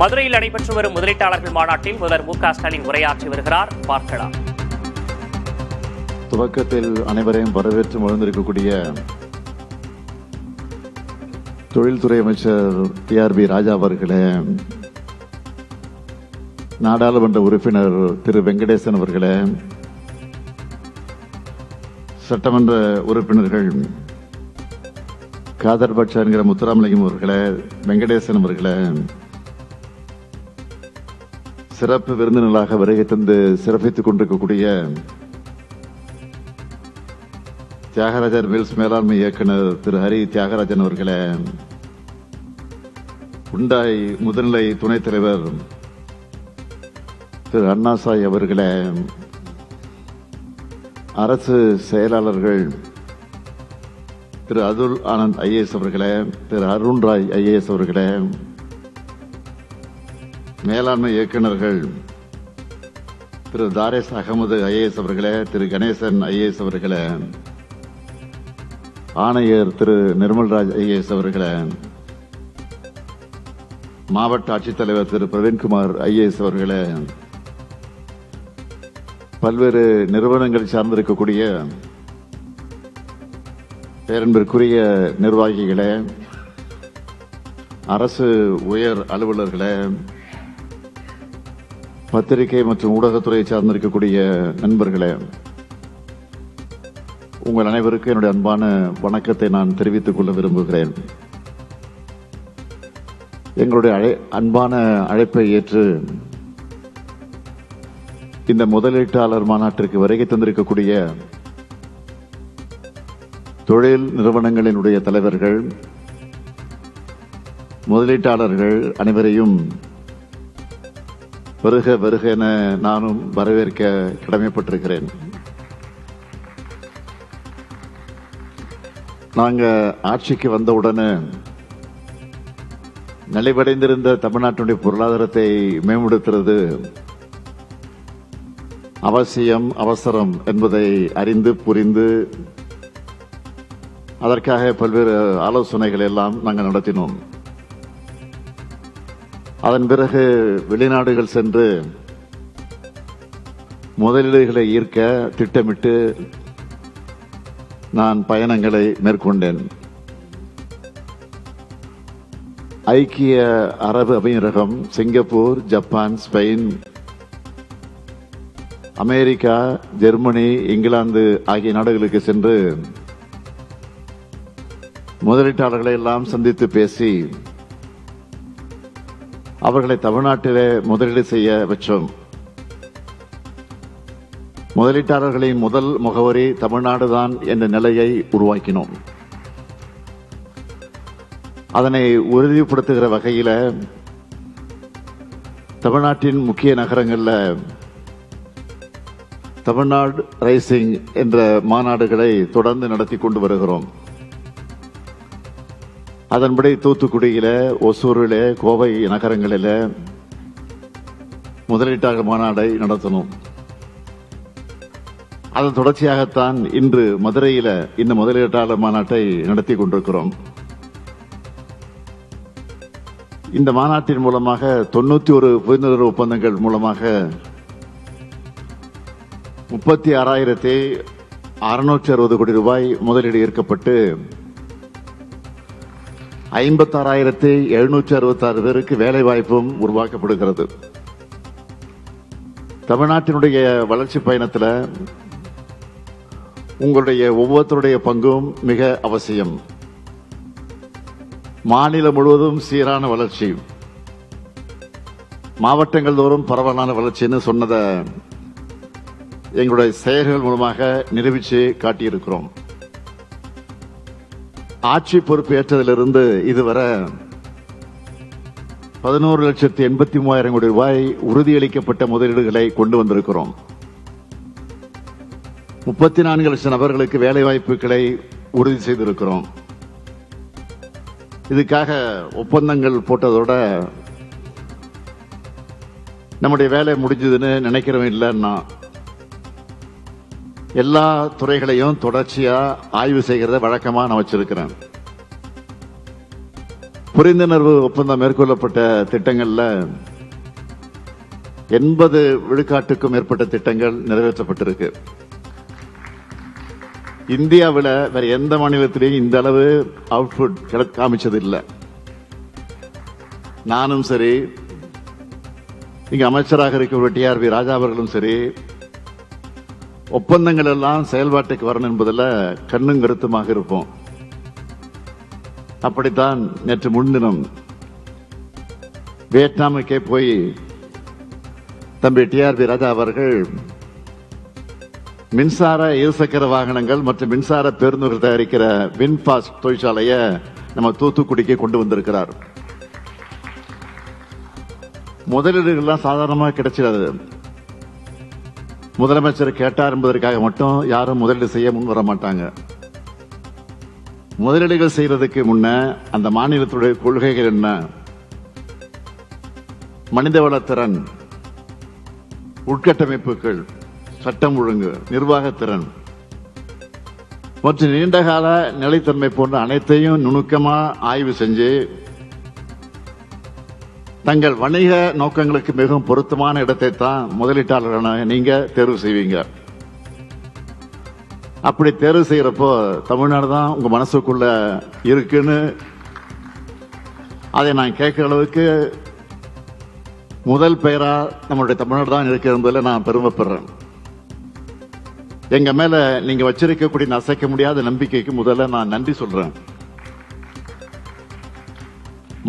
மதுரையில் நடைபெற்று வரும் முதலீட்டாளர்கள் மாநாட்டில் முதல்வர் மு.க.ஸ்டாலின் உரையாற்றி வருகிறார். பார்க்கலாம். துவக்கத்தில் அனைவரையும் வரவேற்று மகிழ்ந்திருக்கக்கூடிய தொழில்துறை அமைச்சர் டி.ஆர்.பி. ராஜா அவர்களே, நாடாளுமன்ற உறுப்பினர் திரு வெங்கடேசன் அவர்களே, சட்டமன்ற உறுப்பினர்கள் காதர் பட்சா என்கிற முத்துராமலிங்கம் அவர்களே, வெங்கடேசன் அவர்களே, சிறப்பு விருந்தினர்களாக வருகை தந்து சிறப்பித்துக் கொண்டிருக்கக்கூடிய தியாகராஜர் மில்ஸ் மேலாண்மை இயக்குனர் திரு ஹரி தியாகராஜன் அவர்களே, உண்டாய் முதுநிலை துணைத் தலைவர் திரு அண்ணாசாய் அவர்களே, அரசு செயலாளர்கள் திரு அதுல் ஆனந்த் ஐஏஎஸ் அவர்களே, திரு அருண் ராய் ஐஏஎஸ் அவர்களே, மேலாண்மை இயக்குநர்கள் திரு தாரேஸ் அகமது ஐஏஎஸ் அவர்களே, திரு கணேசன் ஐஏஎஸ் அவர்களே, ஆணையர் திரு நிர்மல்ராஜ் ஐஏஎஸ் அவர்களே, மாவட்ட ஆட்சித்தலைவர் திரு பிரவீன்குமார் ஐஏஎஸ் அவர்களே, பல்வேறு நிறுவனங்கள் சார்ந்திருக்கக்கூடிய பேரன்பிற்குரிய நிர்வாகிகளே, அரசு உயர் அலுவலர்களே, பத்திரிகை மற்றும் ஊடகத்துறையை சார்ந்திருக்கக்கூடிய நண்பர்களே, உங்கள் அனைவருக்கும் என்னுடைய அன்பான வணக்கத்தை நான் தெரிவித்துக் கொள்ள விரும்புகிறேன். எங்களுடைய அன்பான அழைப்பை ஏற்று இந்த முதலீட்டாளர் மாநாட்டிற்கு வருகை தந்திருக்கக்கூடிய தொழில் நிறுவனங்களினுடைய தலைவர்கள், முதலீட்டாளர்கள் அனைவரையும் வருக வருக என நானும் வரவேற்க கடமைப்பட்டிருக்கிறேன். நாங்க ஆட்சிக்கு வந்தவுடனே நலிவடைந்திருந்த தமிழ்நாட்டினுடைய பொருளாதாரத்தை மேம்படுத்துறது அவசியம், அவசரம் என்பதை அறிந்து புரிந்து அதற்காக பல்வேறு ஆலோசனைகள் எல்லாம் நாங்கள் நடத்தினோம். அதன் பிறகு வெளிநாடுகள் சென்று முதலீடுகளை ஈர்க்க திட்டமிட்டு நான் பயணங்களை மேற்கொண்டேன். ஐக்கிய அரபு அமீரகம், Singapore, Japan, Spain, America, Germany, England ஆகிய நாடுகளுக்கு சென்று முதலீட்டாளர்களை எல்லாம் சந்தித்து பேசி அவர்களை தமிழ்நாட்டிலே முதலீடு செய்ய வச்சோம். முதலீட்டாளர்களின் முதல் முகவரி தமிழ்நாடுதான் என்ற நிலையை உருவாக்கினோம். அதனை உறுதிப்படுத்துகிற வகையில் தமிழ்நாட்டின் முக்கிய நகரங்களில் தமிழ்நாடு ரைசிங் என்ற மாநாடுகளை தொடர்ந்து நடத்தி கொண்டு வருகிறோம். அதன்படி தூத்துக்குடியில, ஒசூரிலே, கோவை நகரங்களில் முதலீட்டாளர் மாநாடை நடத்தணும். அதன் தொடர்ச்சியாகத்தான் இன்று மதுரையில இந்த முதலீட்டாளர் மாநாட்டை நடத்தி கொண்டிருக்கிறோம். இந்த மாநாட்டின் மூலமாக 91 புரிந்துணர்வு ஒப்பந்தங்கள் மூலமாக 36,660 கோடி ரூபாய் முதலீடு ஈர்க்கப்பட்டு 56,766 பேருக்கு வேலை வாய்ப்பும் உருவாக்கப்படுகிறது. தமிழ்நாட்டினுடைய வளர்ச்சி பயணத்தில் உங்களுடைய ஒவ்வொருத்தருடைய பங்கும் மிக அவசியம். மாநிலம் முழுவதும் சீரான வளர்ச்சி, மாவட்டங்கள் தோறும் பரவலான வளர்ச்சின்னு சொன்னதை எங்களுடைய செயல்கள் மூலமாக நிரூபித்து காட்டியிருக்கிறோம். ஆட்சி பொறுப்பு ஏற்றதிலிருந்து இதுவரை 11,83,000 கோடி ரூபாய் உறுதியளிக்கப்பட்ட முதலீடுகளை கொண்டு வந்திருக்கிறோம். 34 லட்சம் நபர்களுக்கு வேலை வாய்ப்புகளை உறுதி செய்திருக்கிறோம். இதுக்காக ஒப்பந்தங்கள் போட்டதோட நம்முடைய வேலை முடிஞ்சதுன்னு நினைக்கிறவங்க இல்லைன்னா எல்லா துறைகளையும் தொடர்ச்சியா ஆய்வு செய்கிறத வழக்கமா நான் வச்சிருக்கிறேன். புரிந்துணர்வு ஒப்பந்தம் மேற்கொள்ளப்பட்ட திட்டங்கள்ல 80 விழுக்காட்டுக்கும் மேற்பட்ட திட்டங்கள் நிறைவேற்றப்பட்டிருக்கு. இந்தியாவில் வேற எந்த மாநிலத்திலையும் இந்த அளவு அவுட்புட் காமிச்சது இல்லை. நானும் சரி, இங்க அமைச்சராக இருக்கிற TRV ராஜா அவர்களும் சரி, ஒப்பந்தங்கள் எல்லாம் செயல்பாட்டுக்கு வரணும் என்பதில் கண்ணும் கருத்துமாக இருப்போம். அப்படித்தான் நேற்று முன்தினம் வியட்நாமுக்கே போய் தம்பி TRV ராஜா அவர்கள் மின்சார இருசக்கர வாகனங்கள் மற்றும் மின்சார பேருந்துகள் தயாரிக்கிற வின்பாஸ்ட் தொழிற்சாலையை நம்ம தூத்துக்குடிக்கு கொண்டு வந்திருக்கிறார். முதலீடுகள்லாம் சாதாரணமாக கிடைச்சிடாது. முதலமைச்சர் கேட்டார் என்பதற்காக மட்டும் யாரும் முதலீடு செய்ய முன் வர மாட்டாங்க. முதலீடுகள் செய்யறதுக்கு முன்ன அந்த மாநிலத்துடைய கொள்கைகள் என்ன, மனிதவளத்திறன், உட்கட்டமைப்புகள், சட்டம் ஒழுங்கு, நிர்வாகத்திறன் மற்றும் நீண்டகால நிலைத்தன்மை போன்ற அனைத்தையும் நுணுக்கமா ஆய்வு செஞ்சு தங்கள் வணிக நோக்கங்களுக்கு மிகவும் பொருத்தமான இடத்தை தான் முதலீட்டாளரான நீங்க தேர்வு செய்வீங்க. அப்படி தேர்வு செய்யறப்போ தமிழ்நாடு தான் உங்க மனசுக்குள்ள இருக்குன்னு அதை நான் கேட்கிற அளவுக்கு முதல் பெயரா நம்மளுடைய தமிழ்நாடு தான் இருக்கு என்பதில் நான் பெருமைப்படுறேன். எங்க மேல நீங்க வச்சிருக்கக்கூடிய அசைக்க முடியாத நம்பிக்கைக்கு முதல்ல நான் நன்றி சொல்றேன்.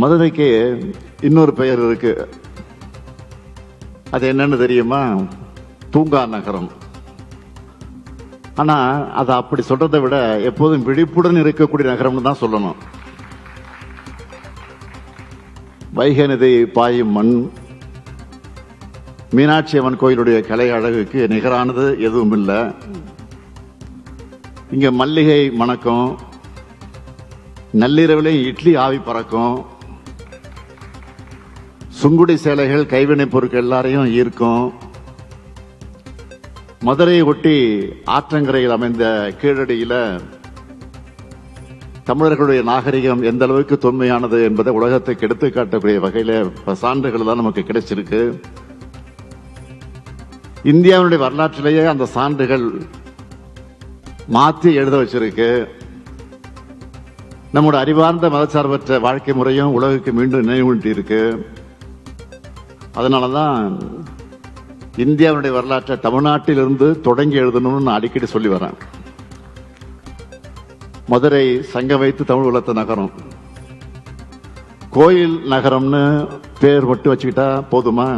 மதுரைக்கு இன்னொரு பெயர் இருக்கு. அது என்னன்னு தெரியுமா? தூங்கா நகரம். ஆனா அதை அப்படி சொல்றதை விட எப்போதும் விழிப்புடன் இருக்கக்கூடிய நகரம்னு தான் சொல்லணும். வைகை நதி பாயும் மண், மீனாட்சி அம்மன் கோயிலுடைய கலை அழகுக்கு நிகரானது எதுவும் இல்லை. இங்க மல்லிகை மணக்கும், நள்ளிரவிலே இட்லி ஆவி பறக்கும், சுங்குடி சேலைகள் கைவினைப் பொருட்கள் எல்லாரையும் ஈர்க்கும். மதுரையை ஒட்டி ஆற்றங்கரையில் அமைந்த கீழடியில தமிழர்களுடைய நாகரிகம் எந்த அளவுக்கு தொன்மையானது என்பதை உலகத்துக்கு எடுத்து காட்டக்கூடிய வகையில சான்றுகள் தான் நமக்கு கிடைச்சிருக்கு. இந்தியாவுடைய வரலாற்றிலேயே அந்த சான்றுகள் மாற்றி எழுத வச்சிருக்கு. நம்முடைய அறிவார்ந்த மதச்சார்பற்ற வாழ்க்கை முறையும் உலகுக்கு மீண்டும் நினைவூட்டி இருக்கு. அதனாலதான் இந்தியாவுடைய வரலாற்றை தமிழ்நாட்டிலிருந்து தொடங்கி எழுதணும்னு நான் அடிக்கடி சொல்லி வரேன். மதுரை சங்க வைத்து தமிழ் வளர்த்த நகரம், கோயில் நகரம்னு பேர் மட்டும் வச்சுக்கிட்டா போதுமா?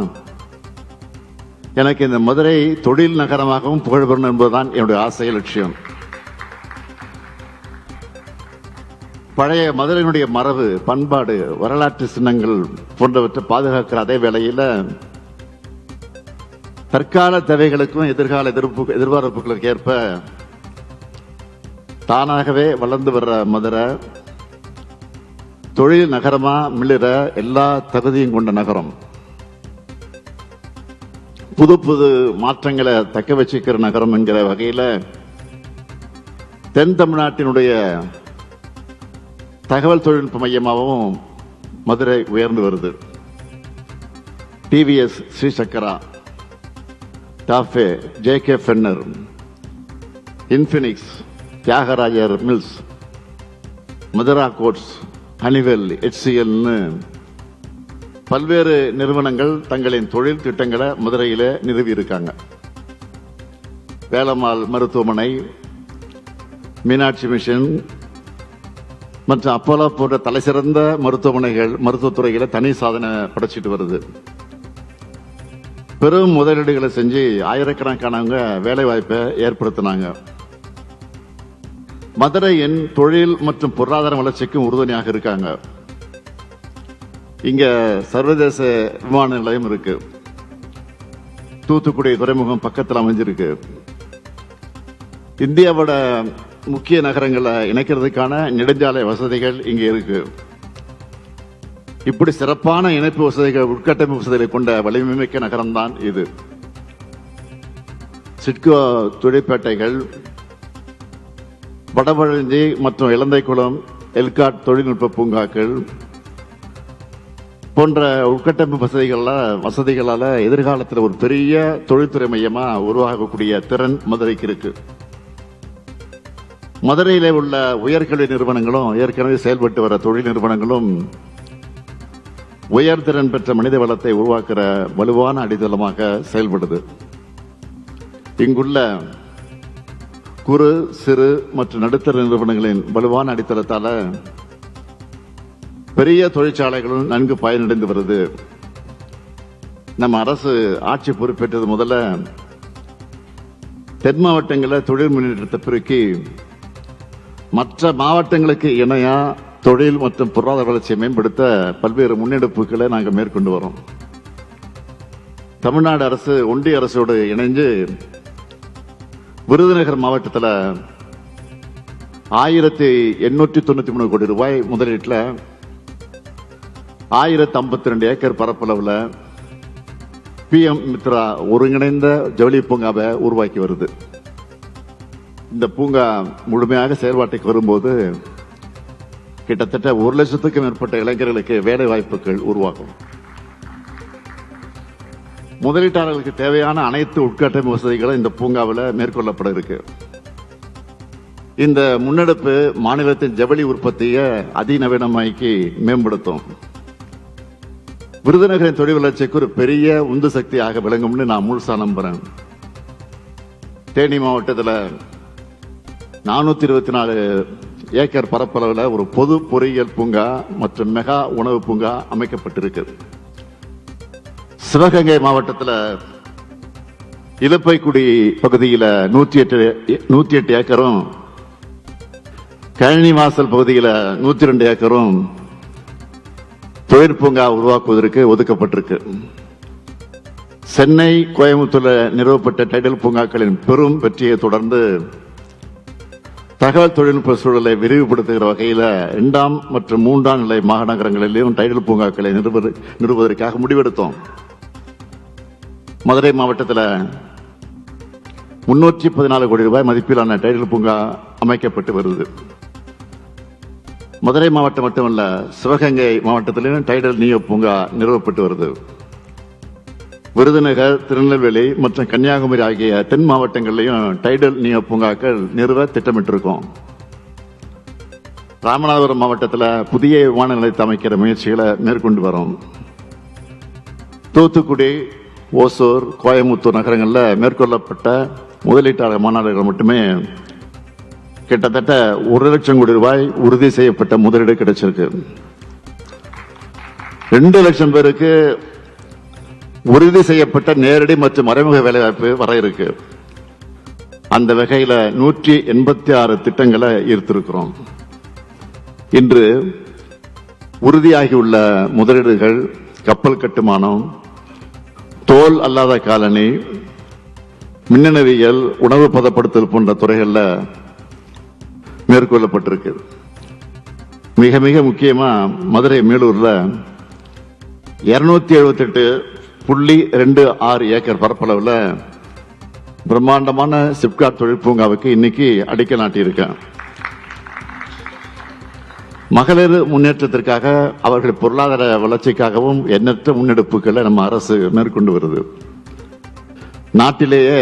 எனக்கு இந்த மதுரை தொழில் நகரமாகவும் புகழ் பெறணும் என்பதுதான் என்னுடைய ஆசை, லட்சியம். பழைய மதுரையினுடைய மரபு, பண்பாடு, வரலாற்று சின்னங்கள் போன்றவற்றை பாதுகாக்கிற அதே வேளையில் தற்கால தேவைகளுக்கும் எதிர்கால எதிர்பார்ப்புகளுக்கு ஏற்ப தானாகவே வளர்ந்து வர்ற மதுரை தொழில் நகரமா மிளிர எல்லா தகுதியும் கொண்ட நகரம். புது புது மாற்றங்களை தக்க வச்சுக்கிற நகரம் என்கிற வகையில தென் தமிழ்நாட்டினுடைய தகவல் தொழில்நுட்ப மையமாகவும் மதுரை உயர்ந்து வருது. TVS Srichakra, TAFE, JK Fenner, Infinix, Thiagarajar mills, Madura coats, Honeywell, HCL பல்வேறு நிறுவனங்கள் தங்களின் தொழில் திட்டங்களை மதுரையில நிறுவி இருக்காங்க. வேலம்மாள் மருத்துவமனை, மீனாட்சி மிஷன் மற்றும் அப்போலோ போன்ற தலைசிறந்த மருத்துவமனைகள் மருத்துவத்துறைகளை தனி சாதனை படைச்சிட்டு வருது. பெரும் முதலீடுகளை செஞ்சு ஆயிரக்கணக்கானவங்க வேலை வாய்ப்பை ஏற்படுத்தினாங்க. மதுரையின் தொழில் மற்றும் பொருளாதார வளர்ச்சிக்கும் உறுதுணையாக இருக்காங்க. இங்க சர்வதேச விமான நிலையம் இருக்கு. தூத்துக்குடி துறைமுகம் பக்கத்தில் அமைஞ்சிருக்கு. இந்தியாவோட முக்கிய நகரங்களை இணைக்கிறதுக்கான நெடுஞ்சாலை வசதிகள் இங்க இருக்கு. இப்படி சிறப்பான இணைப்பு வசதிகள், உட்கட்டமைப்பு வசதிகளை கொண்ட வலிமைமிக்க நகரம் தான் இது. சிட்கோ தொழிற்பேட்டைகள், வடபழஞ்சி மற்றும் இலந்தைக்குளம், எல்காட் தொழில்நுட்ப பூங்காக்கள், போன்ற உட்கட்டமைப்பு வசதிகளால எதிர்காலத்தில் ஒரு பெரிய தொழில்துறை மையமா உருவாகக்கூடிய திறன் மதுரைக்கு இருக்கு. மதுரையிலே உள்ள உயர்கல்வி நிறுவனங்களும் ஏற்கனவே செயல்பட்டு வர தொழில் நிறுவனங்களும் உயர்திறன் பெற்ற மனித வளத்தை உருவாக்குற வலுவான அடித்தளமாக செயல்படுது. இங்குள்ள குறு சிறு மற்றும் நடுத்தர நிறுவனங்களின் வலுவான அடித்தளத்தால பெரிய தொழிற்சாலைகளும் நன்கு பயனடைந்து வருது. நம்ம அரசு ஆட்சி பொறுப்பேற்றது முதல்ல தென் மாவட்டங்களில் தொழில் முன்னேற்றத்தை பெருக்கி மற்ற மாவட்டங்களுக்கு இணையா தொழில் மற்றும் பொருளாதார வளர்ச்சியை மேம்படுத்த பல்வேறு முன்னெடுப்புகளை நாங்கள் மேற்கொண்டு வரோம். தமிழ்நாடு அரசு ஒன்றிய அரசோடு இணைந்து விருதுநகர் மாவட்டத்தில் 1893 கோடி ரூபாய் முதலீட்டில் 1052 ஏக்கர் பரப்பளவுல PM மித்ரா ஒருங்கிணைந்த ஜவுளி பூங்காவை உருவாக்கி வருது. இந்த பூங்கா முழுமையாக செயல்பாட்டுக்கு வரும்போது கிட்டத்தட்ட 1 லட்சத்துக்கும் மேற்பட்ட இளைஞர்களுக்கு வேலை வாய்ப்புகள் உருவாகும். முதலீட்டாளர்களுக்கு தேவையான அனைத்து உட்கட்டமைப்பு வசதிகளும் இந்த பூங்காவில் மேற்கொள்ளப்பட இருக்கு. இந்த முன்னெடுப்பு மாநிலத்தின் ஜவுளி உற்பத்தியை அதிநவீனமாக்கி மேம்படுத்தும். விருதுநகரின் தொழில் வளர்ச்சிக்கு ஒரு பெரிய உந்து சக்தியாக விளங்கும்னு நான் முழுசா நம்புறேன். தேனி மாவட்டத்தில் 424 ஏக்கர் பரப்பளவில் ஒரு பொது பொறியியல் பூங்கா மற்றும் மெகா உணவு பூங்கா அமைக்கப்பட்டிருக்கு. சிவகங்கை மாவட்டத்தில் இலப்பைக்குடி பகுதியில் 108 ஏக்கரும், கழனிவாசல் பகுதியில் 102 ஏக்கரும் தொழிற்பூங்கா உருவாக்குவதற்கு ஒதுக்கப்பட்டிருக்கு. சென்னை கோயம்புத்தூரில் நிறுவப்பட்ட டைடல் பூங்காக்களின் பெரும் வெற்றியை தொடர்ந்து தகவல் தொழில்நுட்ப சூழலை விரிவுபடுத்துகிற வகையில் 2ஆம் மற்றும் 3ஆம் நிலை மாநகரங்களிலும் டைடல் பூங்காக்களை நிறுவுவதற்காக முடிவெடுத்தோம். மதுரை மாவட்டத்தில் 314 கோடி ரூபாய் மதிப்பிலான டைடல் பூங்கா அமைக்கப்பட்டு வருது. மதுரை மாவட்டம் மட்டுமல்ல, சிவகங்கை மாவட்டத்திலும் டைடல் நியோ பூங்கா நிறுவப்பட்டு வருது. விருதுநகர், திருநெல்வேலி மற்றும் கன்னியாகுமரி ஆகிய தென் மாவட்டங்களிலும் டைடல் நியோ பூங்காக்கள் நிறுவ திட்டமிட்டிருக்கோம். ராமநாதபுரம் மாவட்டத்தில் புதிய விமான நிலையத்தை அமைக்கிற முயற்சிகளை மேற்கொண்டு வரோம். தூத்துக்குடி, ஓசூர், கோயம்புத்தூர் நகரங்களில் மேற்கொள்ளப்பட்ட முதலீட்டாளர் மாநாடுகள் மட்டுமே கிட்டத்தட்ட 1 லட்சம் கோடி ரூபாய் உறுதி செய்யப்பட்ட முதலீடு கிடைச்சிருக்கு. 2 லட்சம் பேருக்கு உறுதி செய்யப்பட்ட நேரடி மற்றும் மறைமுக வேலைவாய்ப்பு வர இருக்கு. அந்த வகையில் 186 திட்டங்களை ஈர்த்திருக்கிறோம். இன்று உறுதியாகியுள்ள முதலீடுகள் கப்பல் கட்டுமானம், தோல் அல்லாத காலணி, மின்னணுவியல், உணவு பதப்படுத்தல் போன்ற துறைகளில் மேற்கொள்ளப்பட்டிருக்கு. மிக மிக முக்கியமா மதுரை மேலூர்ல 278.26 ஏக்கர் பரப்பளவுல பிரம்மாண்டமான சிப்காட் தொழிற்பூங்காவுக்கு இன்னைக்கு அடிக்கல் நாட்டியிருக்கேன். மகளிர் முன்னேற்றத்திற்காக, அவர்கள் பொருளாதார வளர்ச்சிக்காகவும் எண்ணற்ற முன்னெடுப்புகளை நம்ம அரசு மேற்கொண்டு வருது. நாட்டிலேயே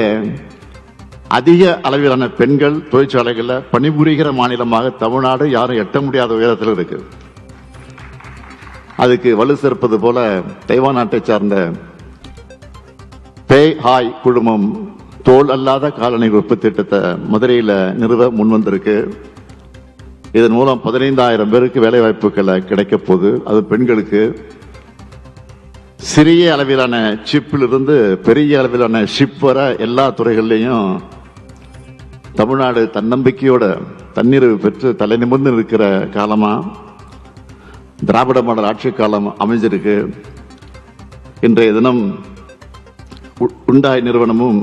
அதிக அளவிலான பெண்கள் தொழிற்சாலைகளில் பணிபுரிகிற மாநிலமாக தமிழ்நாடு யாரும் எட்ட முடியாத உயரத்தில் இருக்கு. அதுக்கு வலு சேர்ப்பது போல தைவான் நாட்டை சார்ந்த பேய் ஹாய் குழுமம் தோல் அல்லாத காலணி உற்பத்தி திட்டத்தை மதுரையில் நிறுவ முன்வந்திருக்கு. இதன் மூலம் 15,000 பேருக்கு வேலை வாய்ப்புகளை கிடைக்க போகுது. அது பெண்களுக்கு. சிறிய அளவிலான சிப்பிலிருந்து பெரிய அளவிலான ஷிப் வர எல்லா துறைகளிலையும் தமிழ்நாடு தன்னம்பிக்கையோட தன்னிறைவு பெற்று தலை நிமிர்ந்து இருக்கிற காலமா திராவிட மாடல் ஆட்சி காலம் அமைஞ்சிருக்கு. இன்றைய தினம் உண்டாய் நிறுவனமும்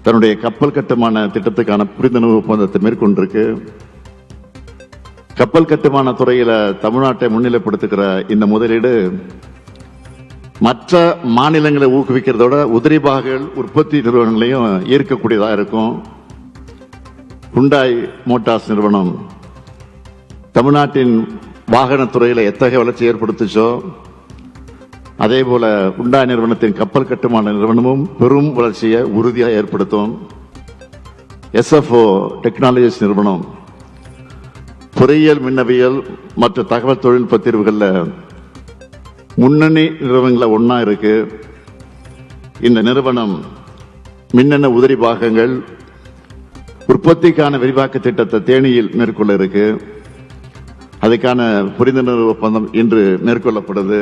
தன்னுடைய கப்பல் கட்டுமான திட்டத்துக்கான புரிந்துணர்வு ஒப்பந்தத்தை மேற்கொண்டிருக்கு. கப்பல் கட்டுமான துறையில தமிழ்நாட்டை முன்னிலைப்படுத்துகிற இந்த முதலீடு மற்ற மாநிலங்களை ஊக்குவிக்கிறதோட உதிரி பாகங்கள் உற்பத்தி நிறுவனங்களையும் ஈர்க்கக்கூடியதா இருக்கும். ஹுண்டாய் மோட்டார்ஸ் நிறுவனம் தமிழ்நாட்டின் வாகன துறையில எத்தகைய வளர்ச்சி ஏற்படுத்துச்சோ அதே போல உண்டா நிறுவனத்தின் கப்பல் கட்டுமான நிறுவனமும் பெரும் வளர்ச்சியை உறுதியாக ஏற்படுத்தும். SFO டெக்னாலஜிஸ் நிறுவனம் பொறியியல், மின்னவியல் மற்றும் தகவல் தொழில்நுட்ப தீர்வுகளில் முன்னணி நிறுவனங்கள ஒன்னா இருக்கு. இந்த நிறுவனம் மின்னணு உதிரி பாகங்கள் உற்பத்திக்கான விரிவாக்க திட்டத்தை தேனியில் மேற்கொள்ள இருக்கு. அதுக்கான புரிந்துணர்வு ஒப்பந்தம் இன்று மேற்கொள்ளப்படுது.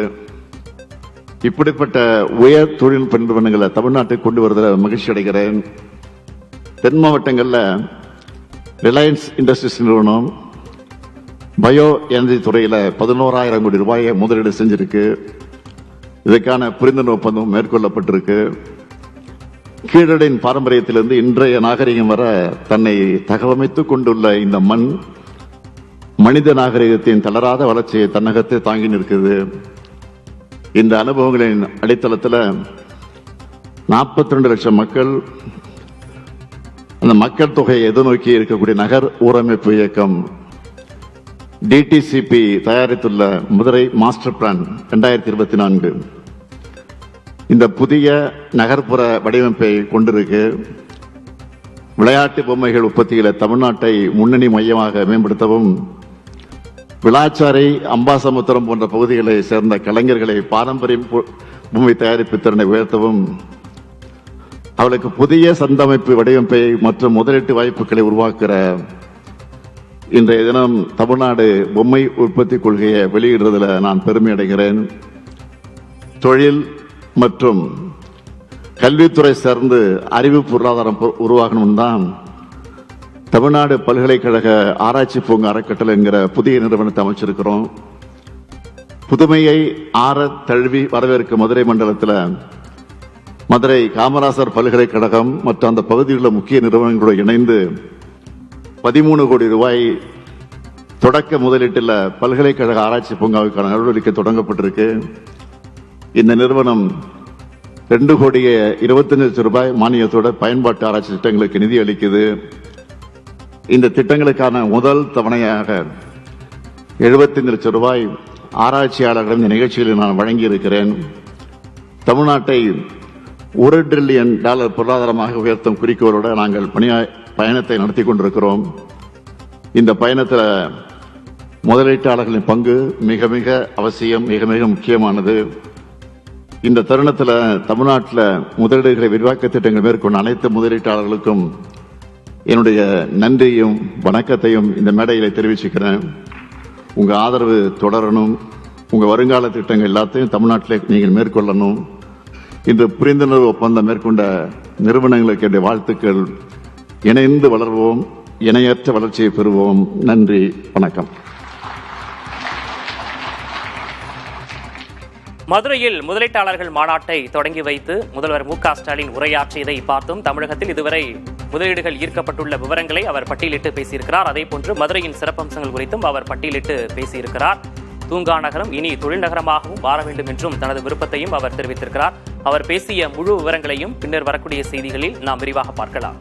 இப்படிப்பட்ட உயர் தொழில்நுட்ப நிறுவனங்களை தமிழ்நாட்டுக்கு கொண்டு வருவதில் மகிழ்ச்சி அடைகிறேன். தென் மாவட்டங்களில் ரிலையன்ஸ் இண்டஸ்ட்ரீஸ் நிறுவனம் பயோ எனர்ஜி துறையில் 11,000 கோடி ரூபாயை முதலீடு செஞ்சிருக்கு. இதற்கான புரிந்துணர்வு ஒப்பந்தம் மேற்கொள்ளப்பட்டிருக்கு. கீழடியின் பாரம்பரியத்திலிருந்து இன்றைய நாகரிகம் வர தன்னை தகவமைத்துக் கொண்டுள்ள இந்த மண் மனித நாகரிகத்தின் தளராத வளர்ச்சியை தன்னகத்தை தாங்கி நிற்கிறது. இந்த அனுபவங்களின் அடித்தளத்தில் 42 லட்சம் மக்கள், அந்த மக்கள் தொகையை எதிர்நோக்கி இருக்கக்கூடிய நகர் ஊரமைப்பு இயக்கம் DTCP தயாரித்துள்ள மதுரை மாஸ்டர் பிளான் 2024 இந்த புதிய நகர்ப்புற வடிவமைப்பை கொண்டிருக்கு. விளையாட்டு பொம்மைகள் உற்பத்தியில தமிழ்நாட்டை முன்னணி மையமாக மேம்படுத்தவும், விளாச்சாரை, அம்பாசமுத்திரம் போன்ற பகுதிகளை சேர்ந்த கலைஞர்களை பாரம்பரிய பொம்மை தயாரிப்பு திறனை உயர்த்தவும், அவளுக்கு புதிய சந்தமைப்பு வடிவமைப்பை மற்றும் முதலீட்டு வாய்ப்புகளை உருவாக்குற இன்றைய தினம் தமிழ்நாடு பொம்மை உற்பத்தி கொள்கையை வெளியிடுறதுல நான் பெருமை அடைகிறேன். தொழில் மற்றும் கல்வித்துறை சார்ந்து அறிவு பொருளாதாரம் உருவாகணும் தான் தமிழ்நாடு பல்கலைக்கழக ஆராய்ச்சி பூங்கா அறக்கட்டளை என்கிற புதிய நிறுவனத்தை அமைச்சிருக்கிறோம். புதுமையை ஆற தழுவி வரவேற்கும் மதுரை மண்டலத்தில் மதுரை காமராசர் பல்கலைக்கழகம் மற்றும் அந்த பகுதியில் உள்ள முக்கிய நிறுவனங்களோடு இணைந்து 13 கோடி ரூபாய் தொடக்க முதலீட்டில் பல்கலைக்கழக ஆராய்ச்சி பூங்காவுக்கான நடவடிக்கை தொடங்கப்பட்டிருக்கு. இந்த நிறுவனம் 2 கோடியே 25 லட்சம் ரூபாய் மானியத்தோட பயன்பாட்டு ஆராய்ச்சி திட்டங்களுக்கு நிதி அளிக்குது. இந்த திட்டங்களுக்கான முதல் தவணையாக 75 லட்சம் ரூபாய் ஆராய்ச்சியாளர்கள் இந்த நிகழ்ச்சியில் நான் வழங்கி இருக்கிறேன். தமிழ்நாட்டை $1 டிரில்லியன் பொருளாதாரமாக உயர்த்தும் குறிக்கோளோடு நாங்கள் பயணத்தை நடத்தி கொண்டிருக்கிறோம். இந்த பயணத்தில் முதலீட்டாளர்களின் பங்கு மிக மிக அவசியம், மிக மிக முக்கியமானது. இந்த தருணத்தில் தமிழ்நாட்டில் முதலீடுகளை விரிவாக்க திட்டங்கள் மேற்கொண்ட அனைத்து முதலீட்டாளர்களுக்கும் என்னுடைய நன்றியும் வணக்கத்தையும் இந்த மேடையில் தெரிவிச்சுக்கிறேன். உங்க ஆதரவு தொடரணும். உங்க வருங்கால திட்டங்கள் எல்லாத்தையும் தமிழ்நாட்டில் நீங்கள் மேற்கொள்ளணும். இன்று புரிந்துணர்வு ஒப்பந்தம் மேற்கொண்ட நிறுவனங்களுக்கு என்னுடைய வாழ்த்துக்கள். இணைந்து வளர்வோம், இணையற்ற வளர்ச்சியை பெறுவோம். நன்றி, வணக்கம். மதுரையில் முதலீட்டாளர்கள் மாநாட்டை தொடங்கி வைத்து முதல்வர் மு.க.ஸ்டாலின் உரையாற்றியதை பார்த்தும் தமிழகத்தில் இதுவரை முதலீடுகள் ஈர்க்கப்பட்டுள்ள விவரங்களை அவர் பட்டியலிட்டு பேசியிருக்கிறார். அதேபோன்று மதுரையின் சிறப்பம்சங்கள் குறித்தும் அவர் பட்டியலிட்டு பேசியிருக்கிறார். தூங்கா நகரம் இனி தொழில் நகரமாகவும் மாற வேண்டும் என்றும் தனது விருப்பத்தையும் அவர் தெரிவித்திருக்கிறார். அவர் பேசிய முழு விவரங்களையும் பின்னர் வரக்கூடிய செய்திகளில் நாம் விரிவாக பார்க்கலாம்.